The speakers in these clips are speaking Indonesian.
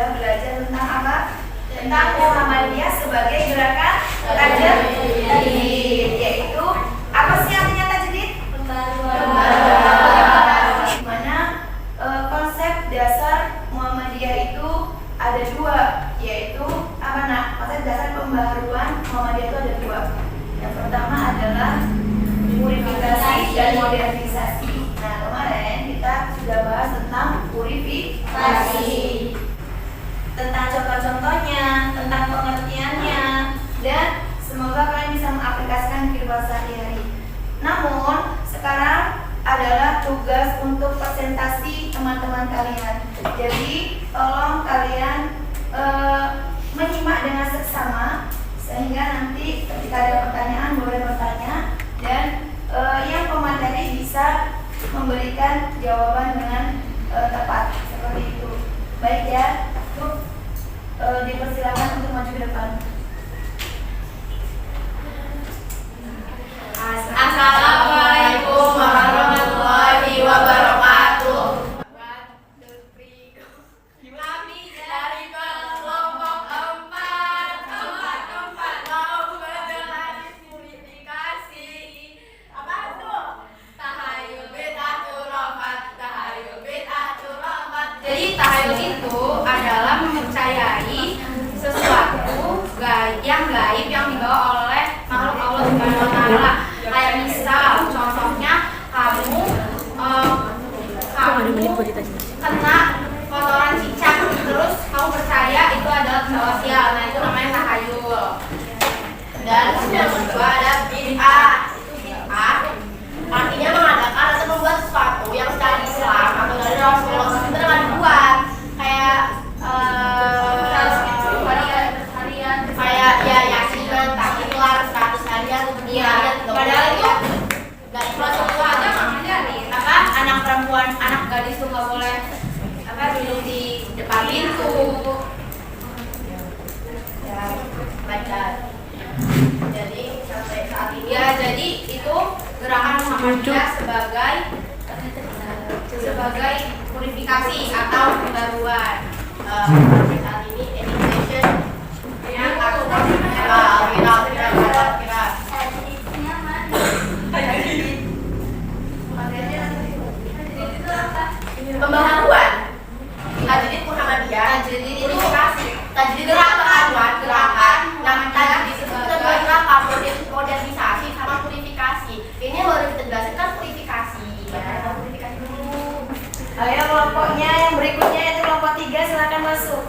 sudah belajar tentang apa? Tentang Muhammadiyah sebagai gerakan tajdid, yaitu apa sih artinya tajdid? Pembaruan. Dimana konsep dasar Muhammadiyah itu ada dua, yaitu apa nak? Konsep dasar pembaruan Muhammadiyah itu ada dua. Yang pertama adalah purifikasi dan modernisasi. Nah, kemarin kita sudah bahas tentang purifikasi, tentang contoh-contohnya, tentang pengertiannya, dan semoga kalian bisa mengaplikasikan di kehidupan sehari-hari. Namun, sekarang adalah tugas untuk presentasi teman-teman kalian. Jadi, tolong kalian menyimak dengan seksama, sehingga nanti ketika ada pertanyaan boleh bertanya, dan yang pemateri bisa memberikan jawaban dengan tepat, seperti itu. Baik ya, dipersilakan untuk maju ke depan. Assalamualaikum warahmatullahi wabarakatuh. Kami dari kelompok 4 mau menjalani purifikasi. Apa tuh? Tahayul bid'ah khurafat, tahayul bid'ah khurafat. Jadi tahayul itu adalah mempercayai sesuatu yang gaib yang dibawa oleh makhluk Allah Subhanahu wa taala. Kayak misal contohnya kamu kena kotoran cicak, terus kamu percaya itu adalah benda sial. Nah, itu namanya tahayul. Dan yang kedua ada bid'ah. Bid'ah artinya mengadakan atau membuat sesuatu yang secara Islam atau dari Rasulullah itu dengan dibuat kayak ya yasinan, tahlilan, 100 harian, harian. Padahal itu nggak Rasulullah aja ngajarin apa anak perempuan, anak gadis tuh nggak boleh apa duduk di depan pintu. Ya, baca. Jadi sampai saat ini ya, jadi itu gerakan Muhammadiyah sebagai purifikasi atau pembaruan. Saat ini education yang aku kira pembaharuan tajdid Muhammadiyah. Tajdid itu tajdid gerakan yang tajdid sebagai gerakan modernisasi sama purifikasi. Ini baru kita jelaskan kan purifikasi ya. Purifikasi dulu. Ayo kelompoknya yang berikutnya yaitu kelompok 3, silakan masuk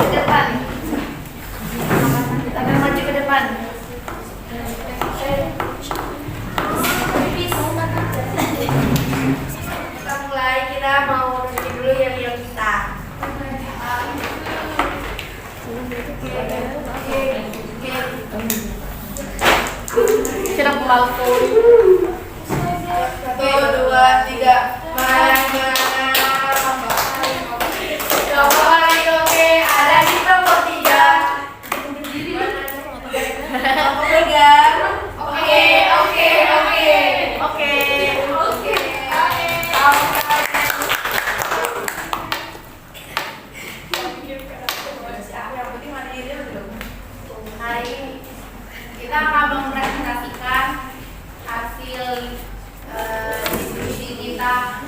ke depan. Silakan maju ke depan. Kita mulai, kita mau review dulu yang kita. Kita pelaku. 1, 2, 3. Oke, ada di kelompok 3. Kelompok 3. Oke. Hari ini kita akan mempresentasikan hasil diskusi kita.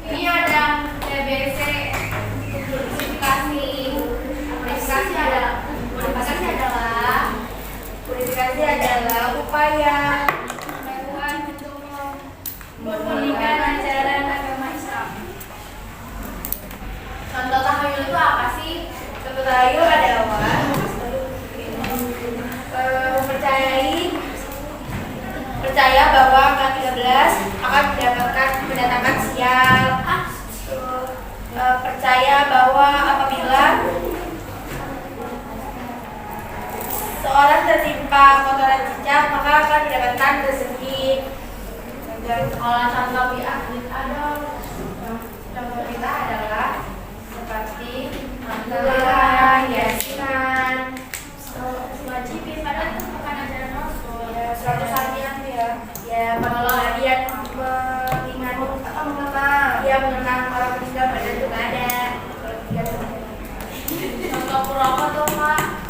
Ini ada TBC purifikasi adalah upaya pembaruan untuk memurnikan ajaran agama Islam. Contoh tahayul itu apa sih? Contoh tahayul adalah percaya bahwa angka 13 akan mendatangkan sial. Percaya bahwa apabila seorang tertimpa kotoran cicak maka akan mendapatkan rezeki. Dan alasan kami contoh kita adalah seperti Alhamdulillah, yasinan, wajibin padahal itu bukan ajaran Rasul ya, 100 harian ya kalau harian mengenang orang Islam padahal juga ada. Guru apa tuh Kak?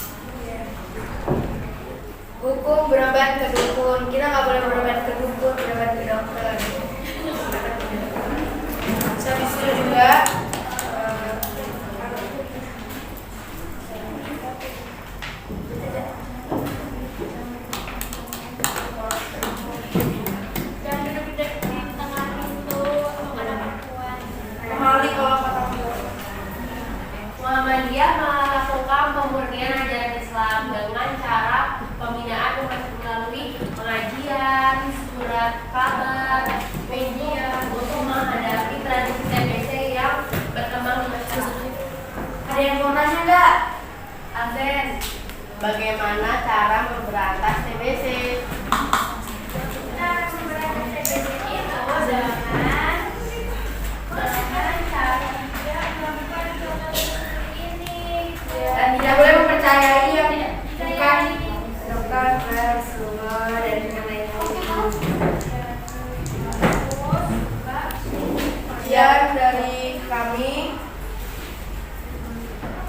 Hukum berobat ke dukun. Kita nggak boleh berobat ke dukun, berobat ke dokter. Habis itu juga jangan duduk di tengah pintu, ada perempuan. Kembali kalau katamu. Muhammadiyah melakukan pemurnian ajaran Islam dengan cara pembinaan melalui pengajian, surat kabar, media untuk menghadapi tradisi TBC yang berkembang di masyarakat. Ada yang mau nanya nggak? Absen. Bagaimana cara memberantas TBC? Cara memberantas TBC itu dengan cara tidak melakukan contoh seperti ini dan tidak boleh mempercayai yang bukan dokter, Rasulullah dan lain-lain. Sekian dari kami.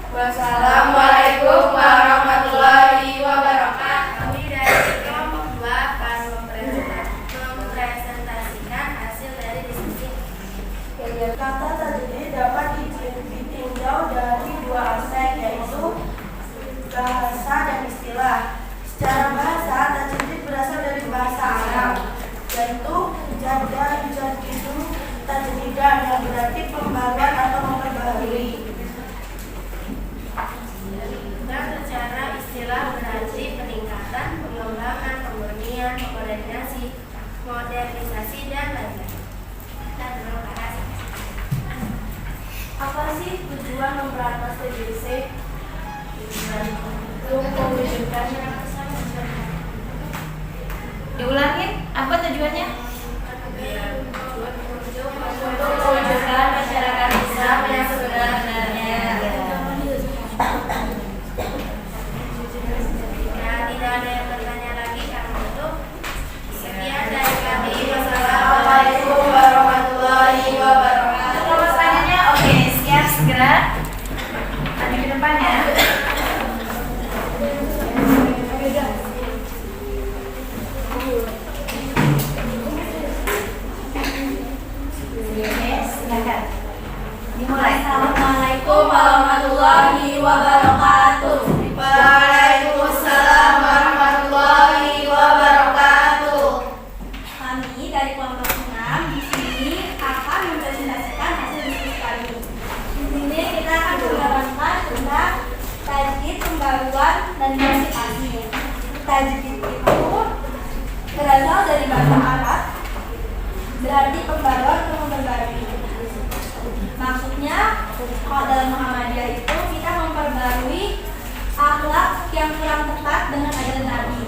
Wassalamualaikum warahmatullahi wabarakatuh. Kami dari kelompok 2 akan mempresentasikan hasil dari diskusi. Kata tajdid dapat ditinjau dari dua aspek, yaitu bahasa dan istilah. Secara bahasa, tajdid berasal dari bahasa Arab, yaitu jada yujadidu tajdidan, yang berarti pembaruan atau memperbaharui. Dan secara istilah berarti peningkatan, pengembangan, pemurnian, modernisasi dan lain-lain. Dan demokrasi. Apa sih tujuan memberantas TBC? Untuk mewujudkan Diulangin, apa tujuannya? untuk mewujudkan masyarakat Islam yang sebenarnya. Jika tidak ada yang bertanya lagi karena itu sekian dari kami. Wassalamualaikum warahmatullahi wabarakatuh. Kalau pertanyaannya, oke, siap segera. Maju ke depan ya. Silakan. Dimulai. Assalamualaikum warahmatullahi wabarakatuh. Waalaikumsalam warahmatullahi wabarakatuh. Kami dari kelompok 6 di sini akan mempresentasikan hasil diskusi kami. Di sini kita akan membahas tentang tajdid, pembaruan, dan klasifikasi. Tajdid itu berasal dari bahasa Arab, berarti pembaruan atau memperbarui. Maksudnya, kalau dalam Muhammadiyah itu kita memperbarui akhlak yang kurang tepat dengan ajaran Nabi.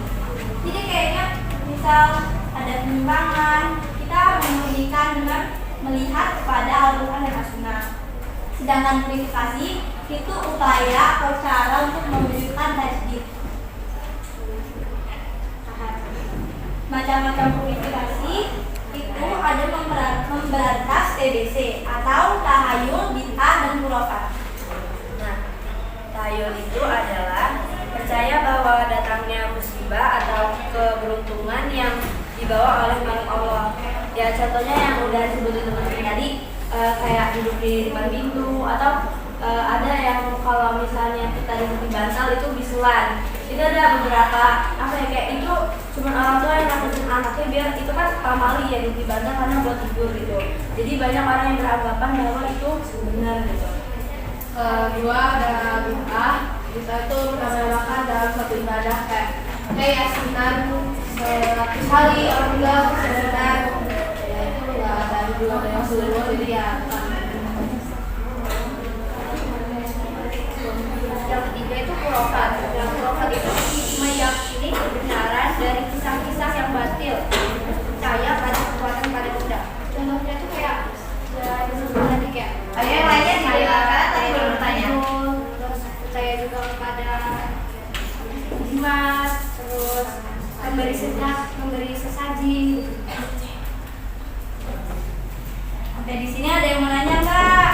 Jadi kayaknya misal ada penyimpangan, kita memulihkan dengan melihat kepada Al-Quran dan As-Sunnah. Sedangkan purifikasi itu upaya atau cara untuk mewujudkan tajdid. Macam-macam purifikasi itu ada memberantas TBC atau tahayul, bid'ah, dan khurafat. Nah, tahayul itu adalah percaya bahwa datangnya musibah atau keberuntungan yang dibawa oleh makhluk Allah. Ya contohnya yang udah disebutin teman-teman tadi, kayak duduk di depan pintu atau ada yang kalau misalnya kita duduk di bantal itu bisulan. Itu ada beberapa apa ya kayak itu cuma orang tua yang nakutin anaknya biar itu kan pamali ya duduk di bantal karena buat tidur gitu. Jadi banyak orang yang beranggapan bahwa itu benar gitu. Kedua ada bid'ah. Bid'ah itu menambahkan dalam satu ibadah kayak yasinan 100 kali orang bilang sunat. Ya itu nggak dari dulu dari Rasulullah jadi ya. Yang ketiga itu khurafat. Yang khurafat itu meyakini kebenaran dari kisah-kisah yang batil, percaya pada kekuatan pada benda. Contohnya itu kayak tadi kayak Ayo yang lainnya silakan, tadi belum bertanya. terus percaya juga kepada jimat, terus memberi sesaji. Oke, di sini ada yang mau nanya nggak?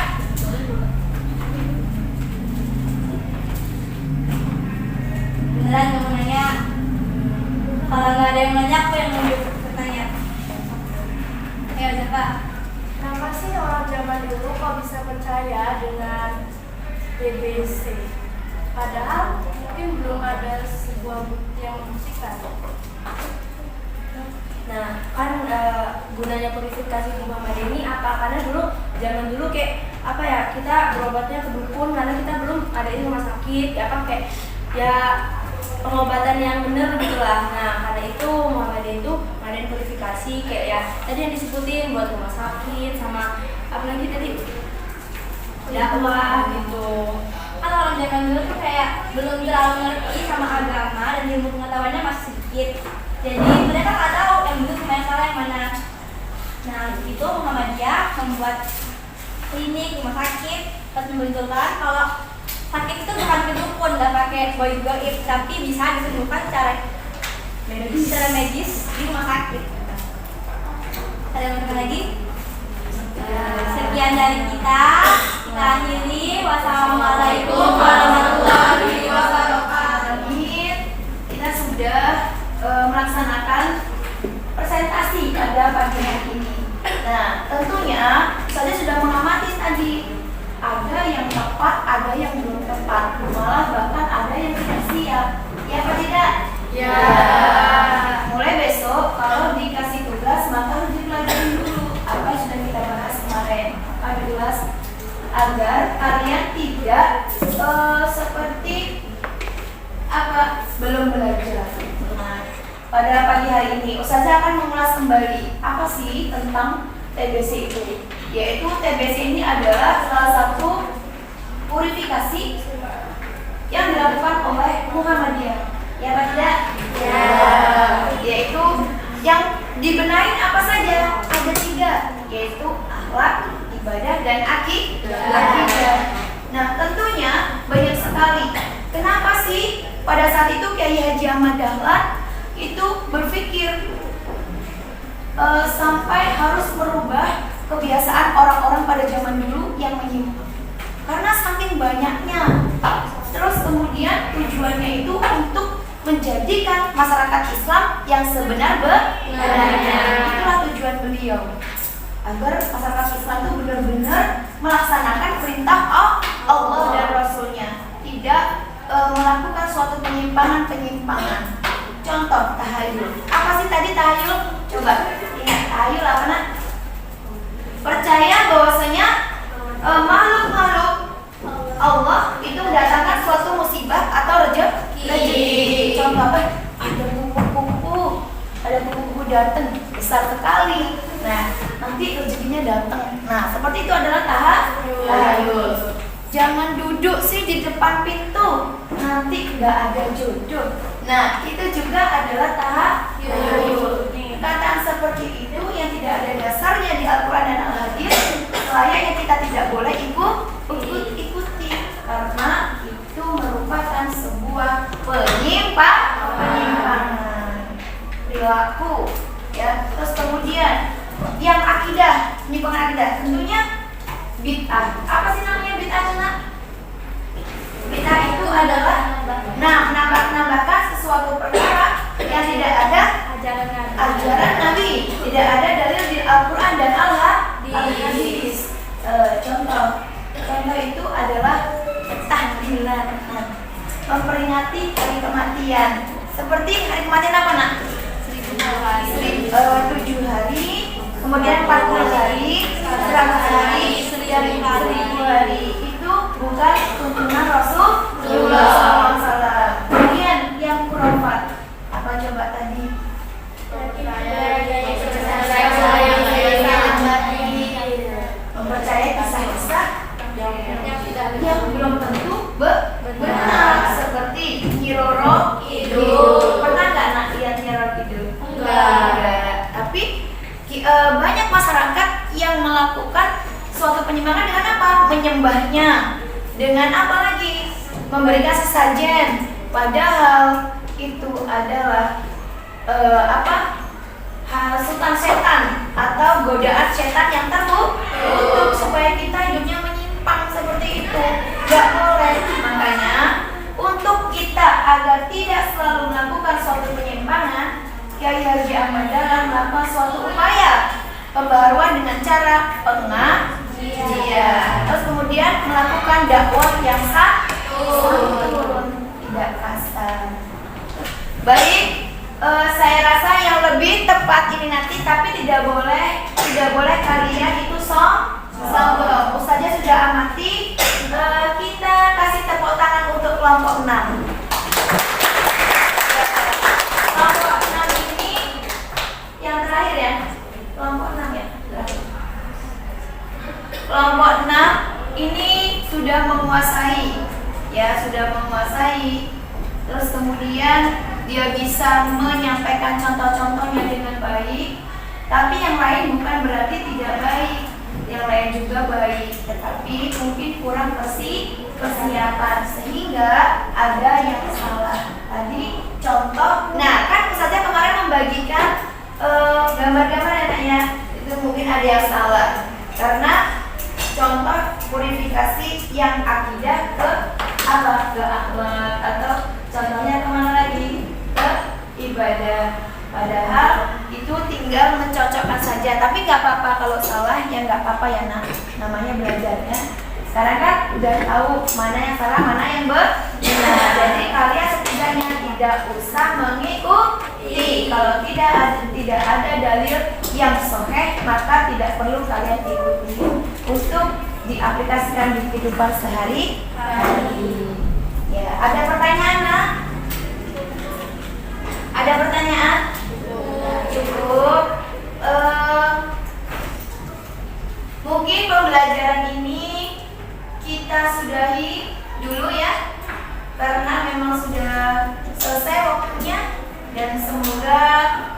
percaya dengan TBC, padahal mungkin belum ada sebuah bukti yang membuktikan. Nah, kan gunanya purifikasi di Muhammadiyah ini apa? Karena zaman dulu kayak apa ya, kita berobatnya ke dukun karena kita belum ada ini rumah sakit, ya kan, kayak ya pengobatan yang benar gitulah. Nah, karena itu Muhammadiyah itu ngadain purifikasi kayak ya tadi yang disebutin buat rumah sakit sama apa lagi tadi, dakwah gitu. Kan orang zaman dulu tuh kayak belum terlalu ngerti sama agama dan ilmu pengetahuannya masih sedikit, jadi mereka nggak tahu yang benar sama yang salah yang mana. Nah, itu Muhammadiyah membuat klinik, rumah sakit, menunjukkan kalau sakit itu bukan ke dukun, nggak pakai goib, tapi bisa disembuhkan secara medis di rumah sakit. Ada yang mau lagi? Sekian dari kita akhiri. Wassalamualaikum warahmatullahi wabarakatuh. Kita sudah melaksanakan presentasi pada pagi hari ini. Nah, tentunya saya sudah mengamati tadi, ada yang tepat, ada yang belum tepat, malah bahkan ada yang tidak siap. Ya apa tidak? Ya. Mulai besok kalau dikasih tugas maka harus dipelajari dulu apa yang sudah kita bahas kemarin. Maka jelas agar kalian tidak seperti apa belum belajar. Nah, pada pagi hari ini Ustazah akan mengulas kembali apa sih tentang TBC itu. Yaitu TBC ini adalah salah satu purifikasi yang dilakukan oleh Muhammadiyah. Ya Pak tidak? Ya. Yaitu yang dibenahi apa saja? Ada 3, yaitu akhlak, ibadah, dan akidah. Nah, tentunya banyak sekali. Kenapa sih pada saat itu Kiai Haji Ahmad Dahlan itu berpikir sampai harus merubah kebiasaan orang-orang pada zaman dulu yang menyimpang? Karena saking banyaknya. Terus kemudian tujuannya itu untuk menjadikan masyarakat Islam yang sebenar-benarnya. Itulah tujuan beliau, agar masyarakat Islam itu benar-benar melaksanakan perintah Allah dan Rasulnya, tidak melakukan suatu penyimpangan. Contoh tahayul. Apa sih tadi tahayul? Coba ingat, tahayul apa nak? Percaya bahwasanya makhluk-makhluk Allah itu mendatangkan suatu musibah atau rezeki. Contoh apa? Ada kupu-kupu datang besar sekali. Nah, nanti rezekinya datang. Nah, seperti itu adalah tahayul. Jangan duduk sih di depan pintu, nanti nggak ada jodoh. Nah, itu juga adalah tahayul. Perkataan seperti itu yang tidak ada dasarnya di Al-Quran dan Al-Hadis, selayaknya kita tidak boleh ikuti, karena itu merupakan sebuah penyimpangan perilaku. Ya, terus kemudian yang akidah, penyimpangan akidah, tentunya bid'ah. Apa sih namanya bid'ah, Nak? Bid'ah itu adalah menambahkan sesuatu perkara yang tidak ada ajaran Nabi, tidak ada dalil di Al-Quran dan Al-Hadis. Contoh itu adalah tahlilan, memperingati hari kematian. Seperti hari kematian apa nak? 7 hari, kemudian 40 hari, 100 hari, 1000 hari. Itu bukan tuntunan Rasulullah SAW. Kemudian yang khurafat, apa coba tadi? Mempercayai kisah-kisah yang belum tentu benar, seperti Nyiroro Kidul. Pernah nggak nak lihat Nyiroro Kidul? Enggak. Tapi banyak masyarakat yang melakukan suatu penyembahan dengan apa? Menyembahnya dengan apa lagi? Memberikan sesajen. Padahal itu adalah hasutan setan atau godaan setan yang terkutuk supaya kita hidupnya menyimpang seperti itu. Gak boleh. Makanya untuk kita agar tidak selalu melakukan suatu penyimpangan, Kiai Haji Ahmad Dahlan melakukan suatu upaya pembaruan dengan cara pengajian. Terus melakukan dakwah yang santun, tidak kasar. Baik, saya rasa yang lebih tepat ini nanti, tapi tidak boleh kalian itu sombong. Ustazah sudah amati. Kita kasih tepuk tangan untuk kelompok 6. Kelompok 6 ini yang terakhir ya. Kelompok 6 ya. Kelompok 6 ini sudah menguasai. Terus kemudian dia bisa menyampaikan contoh-contohnya dengan baik. Tapi yang lain bukan berarti tidak baik. Yang lain juga baik, tetapi mungkin kurang persiapan sehingga ada yang salah. Tadi contoh, nah kan Ustazah kemarin membagikan gambar-gambar ya Nak ya, itu mungkin ada yang salah karena contoh purifikasi yang akidah ke akhlak atau contohnya kemana lagi, ke ibadah. Padahal itu tinggal mencocokkan saja, tapi nggak apa-apa kalau salah ya nggak apa-apa ya Nak, namanya belajar ya. Sekarang kan udah tahu mana yang salah, mana yang benar. Jadi kalian setidaknya tidak usah mengikuti. Kalau tidak ada dalil yang sahih, maka tidak perlu kalian ikuti untuk diaplikasikan di kehidupan sehari-hari. Ya, ada pertanyaan Nak? Ada pertanyaan? Cukup. Mungkin pembelajaran ini kita sudahi dulu ya, karena memang sudah selesai waktunya, dan semoga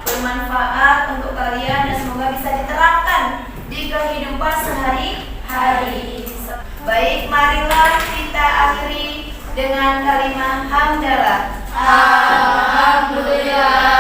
bermanfaat untuk kalian dan semoga bisa diterapkan di kehidupan sehari-hari. Baik, marilah kita akhiri dengan kalimat hamdalah. Alhamdulillah.